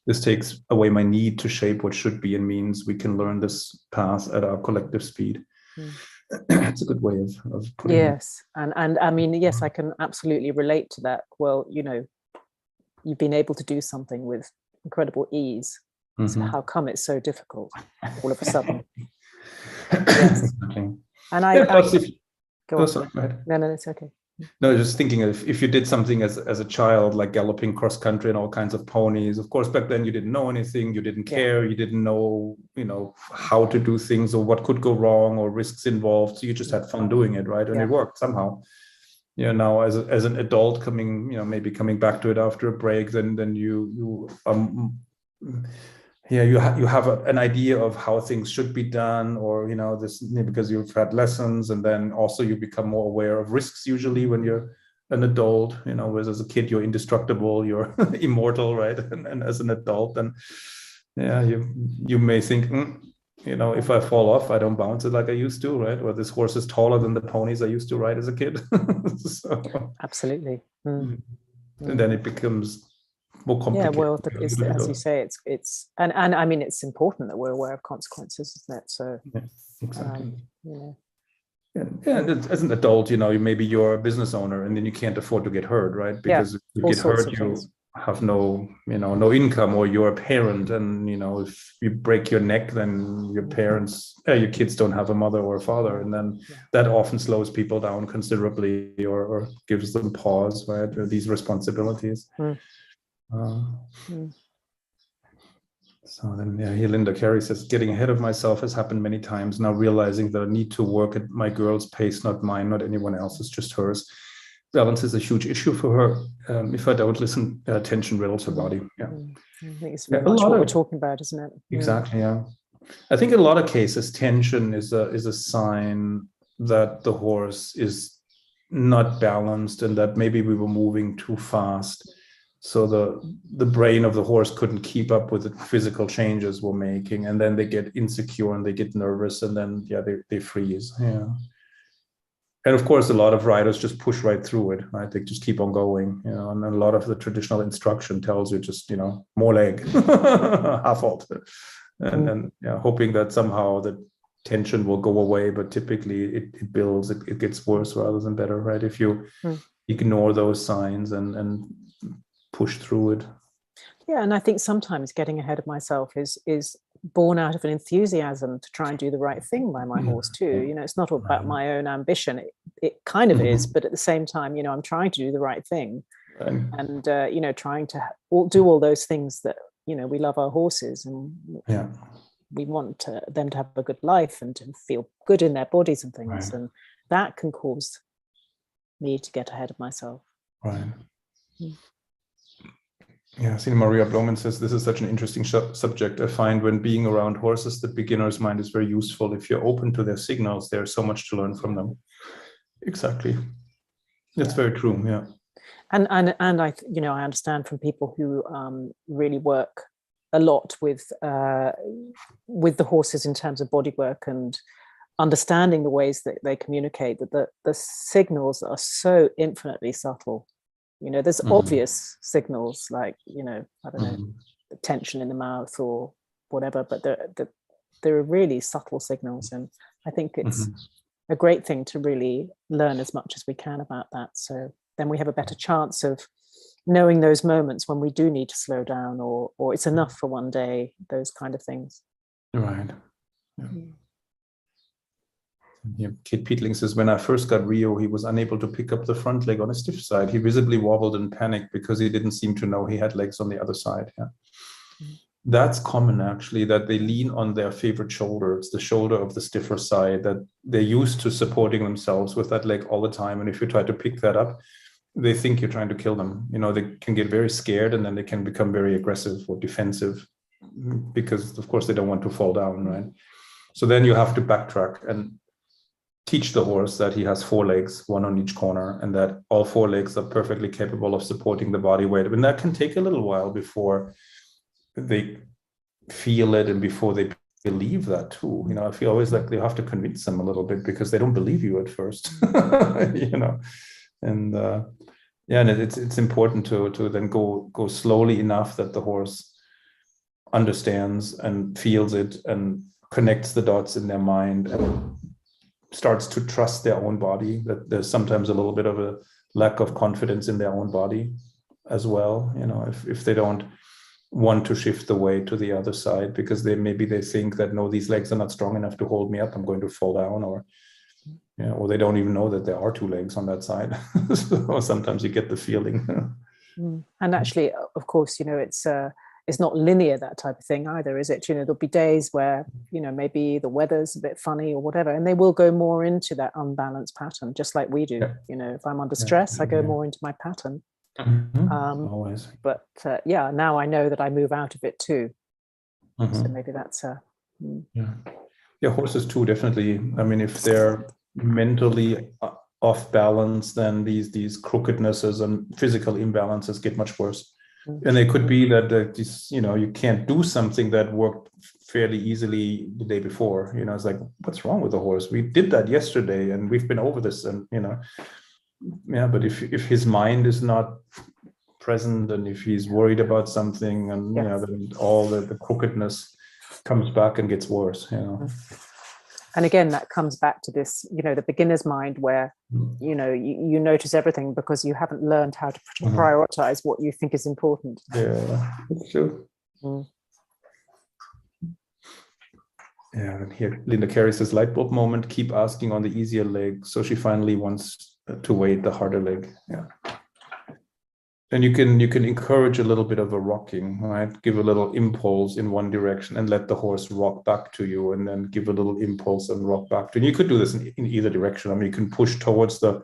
This takes away my need to shape what should be, and means we can learn this path at our collective speed." It's a good way of putting it. And I mean, yes, I can absolutely relate to that. Well, you've been able to do something with incredible ease. So how come it's so difficult all of a sudden? Yes. And go on. No, it's okay. No, just thinking if you did something as a child, like galloping cross country and all kinds of ponies, of course, back then you didn't know anything, you didn't care, you didn't know, how to do things or what could go wrong or risks involved. So you just had fun doing it, right? And it worked somehow. Now as an adult coming, maybe coming back to it after a break, then you you have an idea of how things should be done, or this, because you've had lessons, and then also you become more aware of risks usually when you're an adult, whereas as a kid you're indestructible, you're immortal, right? And as an adult, then you may think, if I fall off, I don't bounce it like I used to, right? Or this horse is taller than the ponies I used to ride as a kid. So, absolutely. And then it becomes more complicated. Yeah, well, as you say, it's and I mean, it's important that we're aware of consequences, isn't it? So exactly. And as an adult, maybe you're a business owner, and then you can't afford to get hurt, right? Because if you get hurt, you have no income, or you're a parent, and if you break your neck, then your kids don't have a mother or a father, and then that often slows people down considerably, or gives them pause, right? These responsibilities. So then, here Linda Carey says, getting ahead of myself has happened many times. Now realizing that I need to work at my girl's pace, not mine, not anyone else's, just hers. Balance is a huge issue for her. If I don't listen, tension riddles her body. I think it's very much what we're talking about, isn't it? Exactly. Yeah. I think in a lot of cases, tension is a sign that the horse is not balanced, and that maybe we were moving too fast. So the brain of the horse couldn't keep up with the physical changes we're making, and then they get insecure and they get nervous, and then they freeze. And of course, a lot of riders just push right through it, right? They just keep on going, and a lot of the traditional instruction tells you just, more leg, half halt, and hoping that somehow the tension will go away, but typically it builds, it gets worse rather than better, right? If you ignore those signs and push through it. Yeah, and I think sometimes getting ahead of myself is born out of an enthusiasm to try and do the right thing by my horse too. It's not about my own ambition. It kind of is, but at the same time, I'm trying to do the right thing, and trying to do all those things that we love our horses, and we want them to have a good life and to feel good in their bodies and things, and that can cause me to get ahead of myself. Right. Yeah, see, Maria Bloman says, this is such an interesting subject. I find when being around horses, the beginner's mind is very useful. If you're open to their signals, there's so much to learn from them. Exactly. That's very true. Yeah. And I understand from people who really work a lot with the horses in terms of body work and understanding the ways that they communicate, that the signals are so infinitely subtle. There's obvious signals like, I don't know, the tension in the mouth or whatever, but there are really subtle signals. And I think it's a great thing to really learn as much as we can about that. So then we have a better chance of knowing those moments when we do need to slow down, or it's enough for one day, those kind of things. Right. Yeah. Kate Peatling says, when I first got Rio, he was unable to pick up the front leg on a stiff side. He visibly wobbled and panicked because he didn't seem to know he had legs on the other side. Yeah. That's common, actually, that they lean on their favorite shoulder. It's the shoulder of the stiffer side, that they're used to supporting themselves with that leg all the time. And if you try to pick that up, they think you're trying to kill them. They can get very scared, and then they can become very aggressive or defensive because, of course, they don't want to fall down, right? So then you have to backtrack and teach the horse that he has 4 legs, one on each corner, and that all 4 legs are perfectly capable of supporting the body weight. And that can take a little while before they feel it and before they believe that too. I feel always like you have to convince them a little bit because they don't believe you at first. And and it's important to then go slowly enough that the horse understands and feels it and connects the dots in their mind and starts to trust their own body, that there's sometimes a little bit of a lack of confidence in their own body as well, if they don't want to shift the weight to the other side because they think that, no, these legs are not strong enough to hold me up, I'm going to fall down, or they don't even know that there are 2 legs on that side. So sometimes you get the feeling. And actually, of course, it's not linear, that type of thing either, is it? There'll be days where, maybe the weather's a bit funny or whatever, and they will go more into that unbalanced pattern, just like we do. If I'm under stress, I go more into my pattern. Always. But now I know that I move out of it too. So maybe that's horses too, definitely. I mean, if they're mentally off balance, then these crookednesses and physical imbalances get much worse. And it could be that you can't do something that worked fairly easily the day before. It's like, what's wrong with the horse? We did that yesterday and we've been over this, and but if his mind is not present and if he's worried about something, and then all the crookedness comes back and gets worse. And again, that comes back to this, the beginner's mind, where you notice everything because you haven't learned how to prioritize what you think is important. Yeah, it's true. Yeah, and here Linda Carey says, light bulb moment, keep asking on the easier leg, so she finally wants to weight the harder leg. Yeah. And you can encourage a little bit of a rocking, right? Give a little impulse in one direction and let the horse rock back to you, and then give a little impulse and rock back to you. And you could do this in either direction. I mean, you can push towards the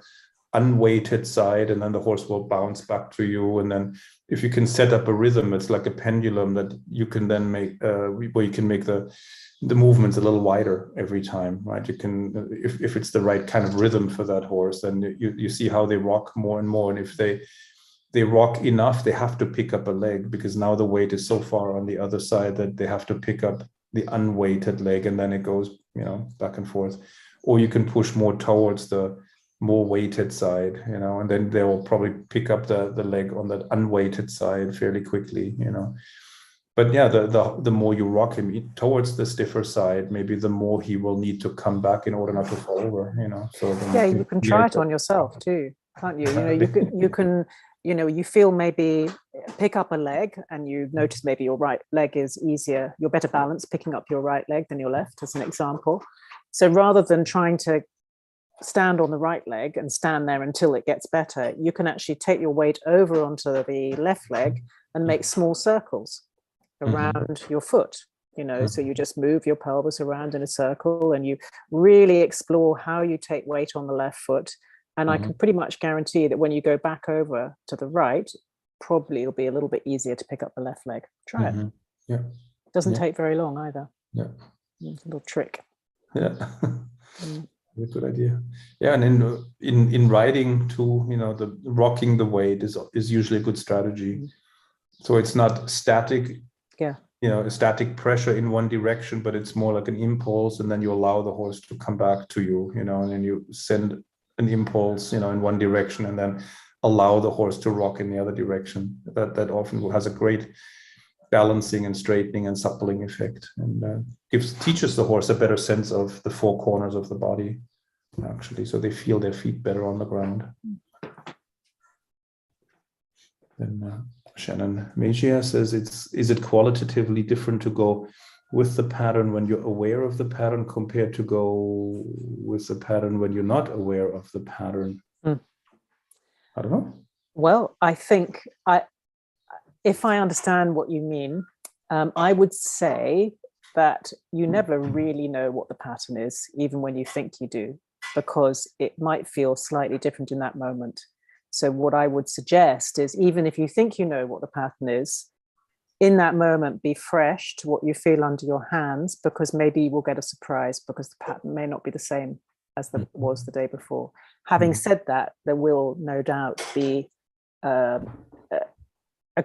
unweighted side, and then the horse will bounce back to you. And then if you can set up a rhythm, it's like a pendulum that you can then make, where you can make the movements a little wider every time, right? You can, if it's the right kind of rhythm for that horse, then you see how they rock more and more. And if they rock enough, they have to pick up a leg, because now the weight is so far on the other side that they have to pick up the unweighted leg, and then it goes, back and forth. Or you can push more towards the more weighted side, and then they will probably pick up the leg on that unweighted side fairly quickly, But yeah, the more you rock him towards the stiffer side, maybe the more he will need to come back in order not to fall over, So then you can try it on yourself too, can't you? You can you feel maybe pick up a leg, and you notice maybe your right leg is easier, you're better balanced picking up your right leg than your left, as an example. So rather than trying to stand on the right leg and stand there until it gets better, you can actually take your weight over onto the left leg and make small circles around your foot, so you just move your pelvis around in a circle, and you really explore how you take weight on the left foot. And I can pretty much guarantee that when you go back over to the right, probably it'll be a little bit easier to pick up the left leg. Try it. Yeah. It doesn't take very long either. Yeah. It's a little trick. Yeah. A good idea. Yeah, and in riding too, the rocking the weight is usually a good strategy. So it's not static. Yeah. A static pressure in one direction, but it's more like an impulse, and then you allow the horse to come back to you, and then you send an impulse, in one direction, and then allow the horse to rock in the other direction. That often has a great balancing and straightening and suppling effect, and teaches the horse a better sense of the four corners of the body, actually, so they feel their feet better on the ground. Then Shannon Mejia says, is it qualitatively different to go with the pattern when you're aware of the pattern compared to go with the pattern when you're not aware of the pattern? I don't know. Well, I think if I understand what you mean, I would say that you never really know what the pattern is, even when you think you do, because it might feel slightly different in that moment. So what I would suggest is, even if you think you know what the pattern is, in that moment, be fresh to what you feel under your hands, because maybe you will get a surprise because the pattern may not be the same as it was the day before. Having said that, there will no doubt be a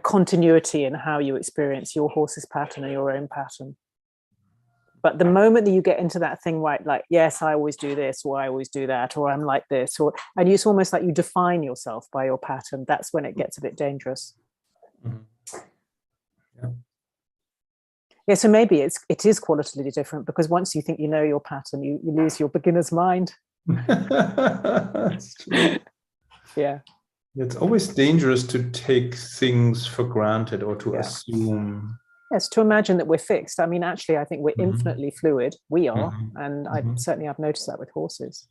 continuity in how you experience your horse's pattern and your own pattern. But the moment that you get into that thing, right, like, yes, I always do this, or I always do that, or I'm like this, and it's almost like you define yourself by your pattern, that's when it gets a bit dangerous. Yeah, so maybe it is qualitatively different, because once you think you know your pattern, you lose your beginner's mind. That's true. Yeah. It's always dangerous to take things for granted or to assume. Yes, to imagine that we're fixed. I mean, actually, I think we're infinitely fluid. We are. And I've noticed that with horses.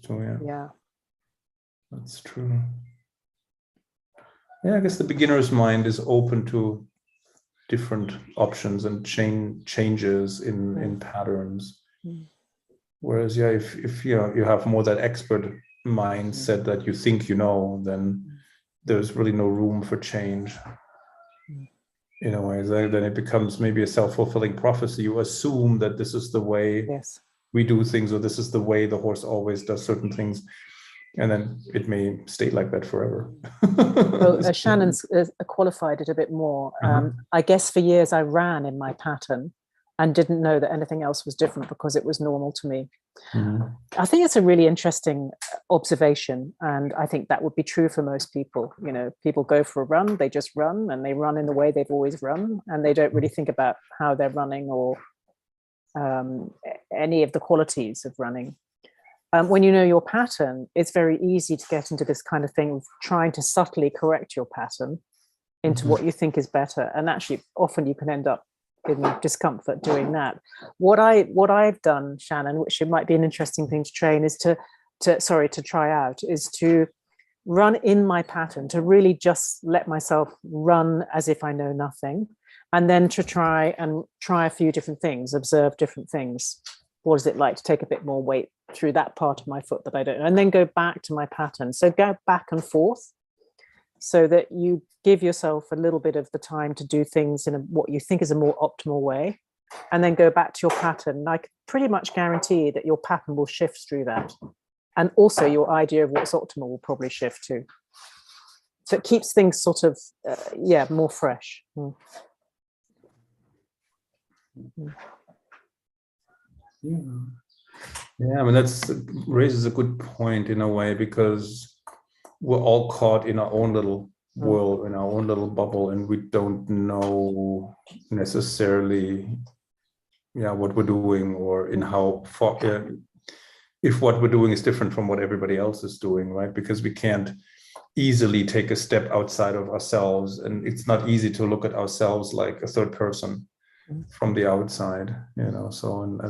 Yeah. That's true. Yeah, I guess the beginner's mind is open to different options and changes in patterns. Whereas, if you have more that expert mindset that you think you know, then there's really no room for change. In a way, then it becomes maybe a self-fulfilling prophecy. You assume that this is the way we do things, or this is the way the horse always does certain things, and then it may stay like that forever. Well, Shannon's qualified it a bit more. I guess for years I ran in my pattern and didn't know that anything else was different because it was normal to me. I think it's a really interesting observation, and I think that would be true for most people. You know, people go for a run, they just run, and they run in the way they've always run, and they don't really think about how they're running or any of the qualities of running. When you know your pattern, it's very easy to get into this kind of thing of trying to subtly correct your pattern into what you think is better, and actually often you can end up in discomfort doing that. What I've done, Shannon, which it might be an interesting thing to train, is to try out, is to run in my pattern, to really just let myself run as if I know nothing, and then to try a few different things, observe different things. What is it like to take a bit more weight through that part of my foot that I don't know, and then go back to my pattern. So go back and forth, so that you give yourself a little bit of the time to do things in what you think is a more optimal way, and then go back to your pattern. And I can pretty much guarantee that your pattern will shift through that. And also your idea of what's optimal will probably shift too. So it keeps things sort of, more fresh. Yeah, I mean, that raises a good point in a way, because we're all caught in our own little world, in our own little bubble, and we don't know necessarily what we're doing, or in how far, if what we're doing is different from what everybody else is doing, right? Because we can't easily take a step outside of ourselves, and it's not easy to look at ourselves like a third person from the outside, so, and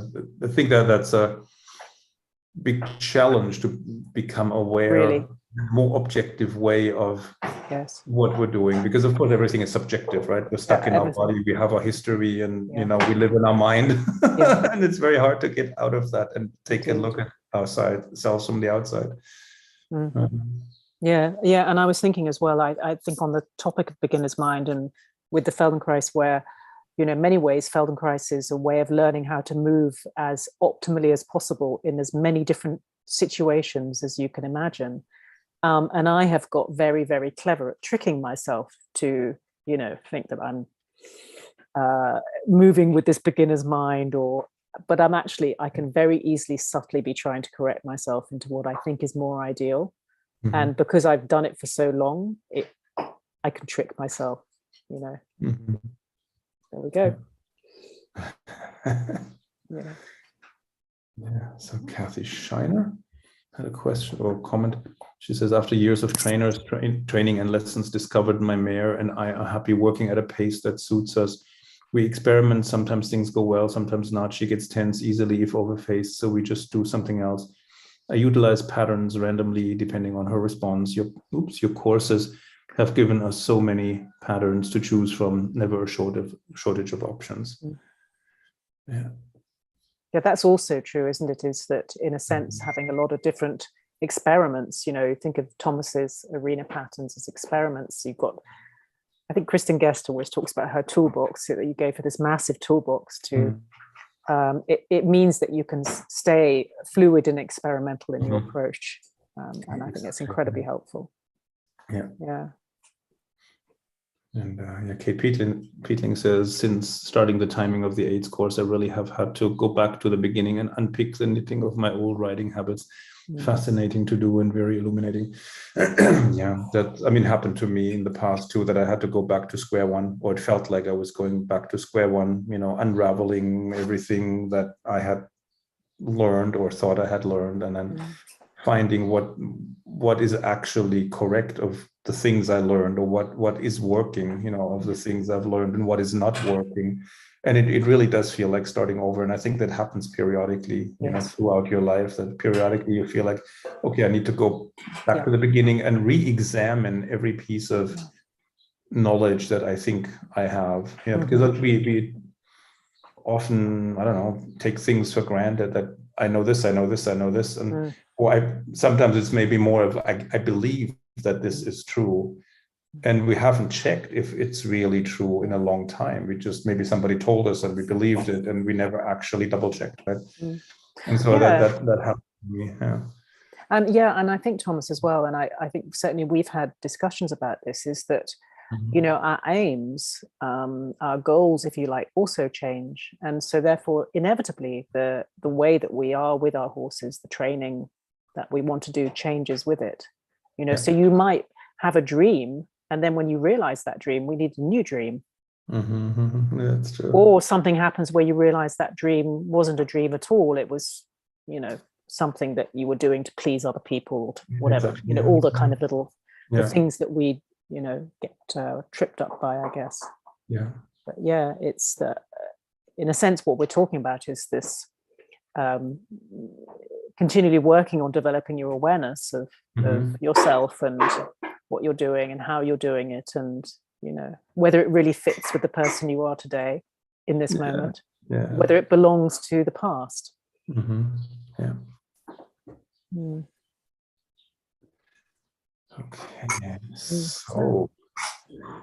I think that's a big challenge, to become aware, really? More objective way of what we're doing, because of course everything is subjective, right? We're stuck in our body, we have our history, and we live in our mind. And it's very hard to get out of that and take a look at ourselves from the outside. And I was thinking as well, I think on the topic of beginner's mind, and with the Feldenkrais, where in many ways Feldenkrais is a way of learning how to move as optimally as possible in as many different situations as you can imagine. And I have got very, very clever at tricking myself to, think that I'm moving with this beginner's mind, but I can very easily subtly be trying to correct myself into what I think is more ideal. And because I've done it for so long, I can trick myself, you know. There we go. Yeah. So Kathy Shiner had a question or comment. She says, after years of training and lessons, discovered my mare and I are happy working at a pace that suits us. We experiment, sometimes things go well, sometimes not. She gets tense easily if overfaced, so we just do something else. I utilize patterns randomly depending on her response. Your courses have given us so many patterns to choose from, never a shortage of options. Yeah. Yeah, that's also true, isn't it? Is that in a sense having a lot of different experiments, you know, think of Thomas's arena patterns as experiments. You've got, I think Kristen Guest always talks about her toolbox that you gave her this massive toolbox to, it means that you can stay fluid and experimental in your approach. And I think it's incredibly helpful. Yeah. And Kate Peatling says, since starting the timing of the AIDS course, I really have had to go back to the beginning and unpick the knitting of my old writing habits. Fascinating to do and very illuminating. Yeah, that, I mean, happened to me in the past too, that I had to go back to square one, or it felt like I was going back to square one, you know, unraveling everything that I had learned or thought I had learned, and then finding what is actually correct of the things I learned, or what is working, you know, of the things I've learned, and what is not working. And it really does feel like starting over. And I think that happens periodically, you know, throughout your life, that periodically you feel like, okay, I need to go back to the beginning and re-examine every piece of knowledge that I think I have. Yeah, because we often, I don't know, take things for granted that I know this, and or sometimes it's maybe more of I believe that this is true, and we haven't checked if it's really true in a long time. We just, maybe somebody told us and we believed it, and we never actually double checked, right? And so that happened to me. And I think Thomas as well, and I think certainly we've had discussions about this, is that you know, our aims, our goals, if you like, also change. And so therefore, inevitably, the way that we are with our horses, the training that we want to do changes with it. You know, so you might have a dream, and then when you realize that dream, we need a new dream. That's true. Or something happens where you realize that dream wasn't a dream at all. It was, you know, something that you were doing to please other people, whatever, you know, all the kind of little the things that we, you know, get tripped up by, I guess. But yeah, it's in a sense what we're talking about is this continually working on developing your awareness of yourself and what you're doing and how you're doing it, and you know, whether it really fits with the person you are today in this moment, whether it belongs to the past. Okay, so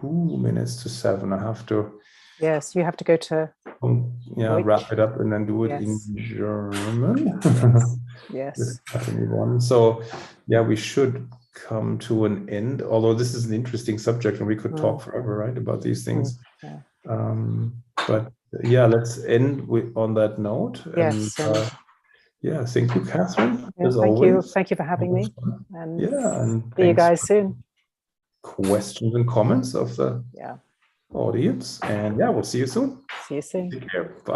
2 minutes to 7. I have to. Yes, you have to go to. Wrap it up and then do it in German. Yes. So, we should come to an end. Although this is an interesting subject, and we could talk forever, right, about these things. But let's end on that note. Yes. And, thank you, Catherine. As thank always. you. Thank you for having me. And and see you guys soon. Questions and comments of the audience. And we'll see you soon. See you soon. Take care. Bye.